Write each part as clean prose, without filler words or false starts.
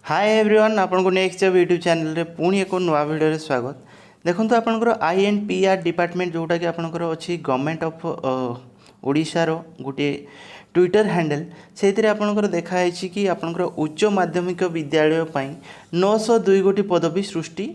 Hi everyone आपन को next जब यूट्यूब चैनल रे पुणी एक नुआ वीडियो रे स्वागत। देखंतु आपनकर INPR डिपार्टमेंट जोटा कि आपनकर अछि गवर्नमेंट ऑफ ओडिशा रो गोटे ट्विटर हैंडल से आपनकर देखा है कि आपनकर उच्च माध्यमिक विद्यालय पई 902 गोटी पदवी सृष्टि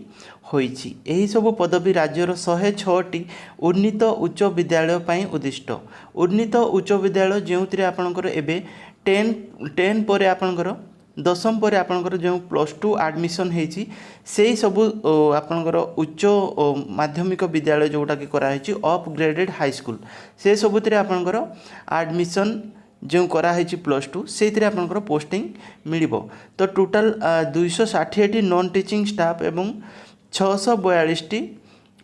होईछि। एही सब पदवी राज्यर 106 टी उन्नीत उच्च विद्यालय पई उद्दिष्ट। उन्नीत उच्च विद्यालय जेउतिरे आपनकर एबे 10 पर आपनकर दशम पर आपनकर जो +2 एडमिशन होती से सबू आपनकर उच्च माध्यमिक विद्यालय जोटा कि कराई अपग्रेडेड हाई स्कूल से सबुत आपनकर एडमिशन जो कराई +2 से आपनकर पोस्टिंग मिलिबो। तो टोटल 260 नॉन टीचिंग स्टाफ एवं 642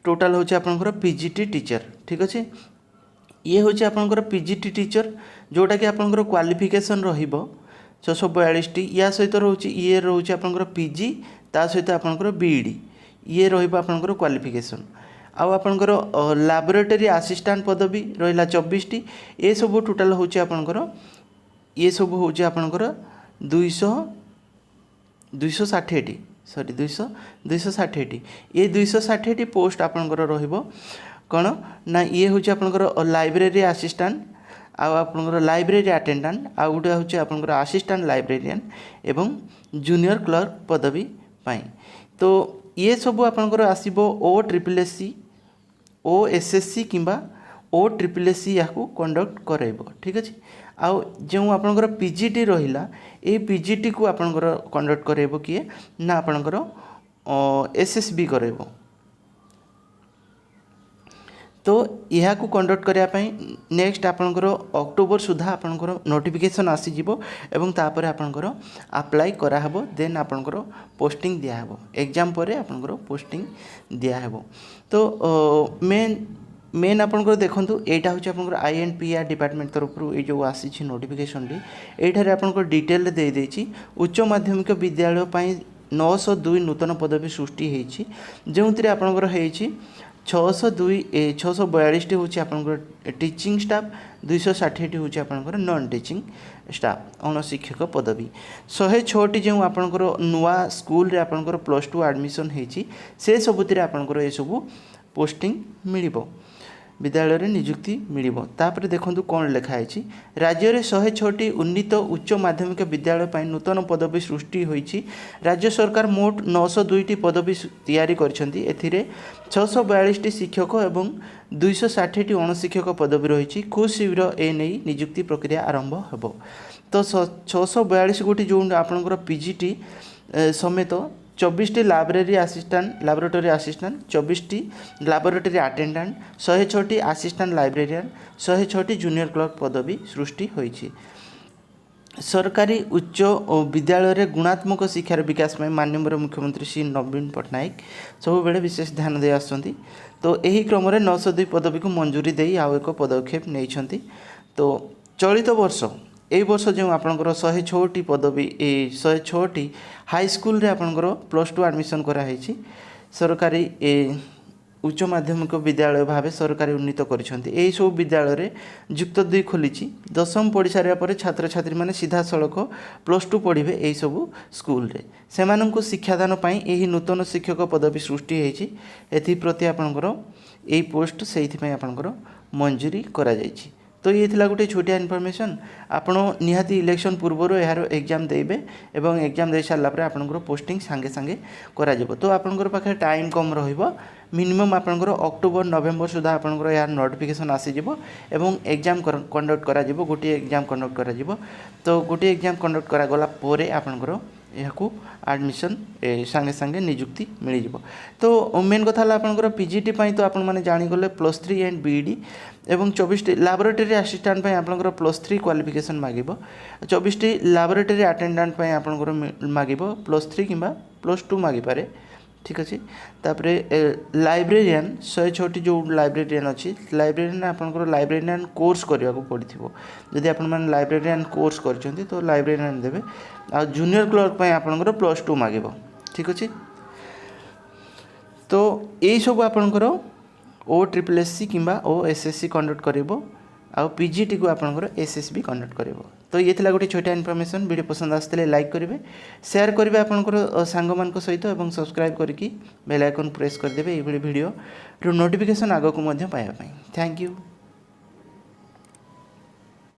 टोटल होची आपनकर पीजीटी टीचर। ठीक अच्छे, ये हूँ आपनकर पीजीटी टीचर जोटा कि आपनकर क्वालिफिकेशन रहिबो 642 या सहित रोचे ये रोचे आपनकर पीजी ता सहित आपनकर बीईडी ये रहिबा आपनकर क्वालिफिकेशन। आउ आपनकर लैबोरेटरी असिस्टेंट पदवी रहिला 24 टी। ए सब टोटल होचे आपनकर ये सब होचे आपनकर 260 टी सॉरी 260 टी। ये 260 टी पोस्ट आपनकर रहिबो कोन ना ये होचे आपनकर लाइब्रेरी असिस्टेंट आपनकर लाइब्रेरी अटेंडेंट आ गोटे हूँ आपनकर असिस्टेंट लाइब्रेरियन एवं जूनियर क्लर्क पदवी पाई। तो ये सब आपनकर आसीबो OSSC OSSC किंबा OSSC या कंडक्ट कराइबो। ठीक अच्छे, आउ जो आपनकर पीजीटी रहिला ए पीजीटी को आपनकर कंडक्ट कराइबो किए ना आपनकर SSB कराइबो। तो यह को कंडक्ट करने नेक्स्ट आपनकर अक्टोबर सुधा आपनकर नोटिफिकेशन आसीजिवो एवं तापर आपनकर अप्लाई कराहबो। देन आपनकर पोस्टिंग दिया हेबो एग्जाम परे आपनकर पोस्टिंग दिया हेबो। तो मेन आपनकर देखंतु एटा होची आपनकर INPR डिपार्टमेंट तरफ ये जो आसी नोटिफिकेशन टी एठारे आपनकर डिटेल दे देछि। उच्च माध्यमिक विद्यालय पई 902 नूतन पदवी सृष्टि हेछि जेउतिरे आपनकर हेछि 642 टी होची आपनकर टीचिंग स्टाफ 260 टी होची आपनकर नॉन टीचिंग स्टाफ अणशिक्षक पदवी 106 टी जो आपनकर नुआ स्कूल रे आपनकर +2 एडमिशन हेची से सबुतिर आपनकर ए सब पोस्टिंग मिलिबो विद्यालय रे नियुक्ति मिलिबो। तापर देखंतु कोन लिखा है राज्य रे 106 टी उन्नीत उच्च माध्यमिक विद्यालय पई नूतन पदवी सृष्टि होईची। राज्य सरकार मोट 902 टी पदवी तैयारी करछंती। एथिरे 642 टी शिक्षक एवं 260 टी अणशिक्षक पदवी रही। खूब शीघ्र ए नहीं नियुक्ति प्रक्रिया आरंभ हेबो। तो 642 गोटी जो आपनकर पीजीटी समेत 24 T laboratory assistant 24 T laboratory attendant 106 T assistant librarian 106 T junior clerk पदवी सृष्टि होईची। सरकारी उच्च विद्यालय रे गुणात्मक शिक्षार विकास में माननीय मुख्यमंत्री श्री नवीन पट्टनायक सब बेले विशेष ध्यान दे आसुछंती। तो यही क्रम रे 902 पदवी को मंजूरी देई आउ एक पदक्षेप नेइछंती। तो चलित वर्ष ए वर्ष जो आपनकर 106 टी पदवी 106 टी हाई स्कूल रे आपनकर +2 एडमिशन करा हेछि। सरकारी उच्च माध्यमिक विद्यालय भाव सरकारी उन्नीत करिसंती। एही सब विद्यालय रे युक्त 2 खोलिछि। दशम पढ़ी सारिया परे छात्र छात्री माने सीधा सड़क +2 पढ़िबे एही सब स्कूल रे। सेमानंकु शिक्षादान पई एही नूतन शिक्षक पदवी सृष्टि हेछि। एथि प्रति आपनकर एही पोस्ट सेहिथि पई आपनकर मंजूरी करा जायछि। तो ये थिला गोटे छोटिया इनफॉरमेशन आपण निहाती इलेक्शन पूर्वर यार एग्जाम देबे एवं एग्जाम दे सारा पर आपनकर पोस्टिंग सांगे सांगे करा जिवो। तो आपनकर पाखे टाइम कम रहिबो मिनिमम आपनकर अक्टोबर नवेम्बर सुधा आपनकर यार नोटिफिकेशन आसी जिवो एवं एग्जाम कंडक्ट करा जिवो। गोटे एग्जाम कंडक्ट करा जिवो। तो गोटे एग्जाम कंडक्ट करा गला पोरे आपनकर यहाकू एडमिशन सांगे सांगे नियुक्ति मिल जिवो। तो मेन कथा आपनकर पीजीटी पई तो आपण माने जानि गले +3 एंड बीईडी एवं 24 टी लैबोरेटरी असिस्टेंट पई आपनकर +3 क्वालिफिकेशन मागिबो। 24 टी लैबोरेटरी अटेंडेंट पई आपनकर मागिबो +3 किंबा +2 मागी पारे। ठीक अच्छे, तापरे लाइब्रेरियन 106 टी जो लाइब्रेरियन अच्छी लाइब्रेरियन आपनकर लाइब्रेरियन कोर्स करने को पड़ो। जदि आपण मैंने लाइब्रेरियन कोर्स करछंती तो लाइब्रेरियन देवे। आ जूनियर क्लर्क पई आपनकर +2 मागिबो। ठीक अच्छे, तो यही सब आपनकर OSSC किंबा OSSC कंडक्ट करिवो। आउ पीजीटी को आपंकर एसएसबी कंडक्ट कर। तो ये थिला गोटे छोटा इनफॉरमेशन। वीडियो पसंद आसते लाइक करेंगे, शेयर करेंगे आपंकर सांग मान सहित और सब्सक्राइब करके बेल आइकन प्रेस करदे। ये वीडियो नोटिफिकेशन आगक पाइबापी। Thank you.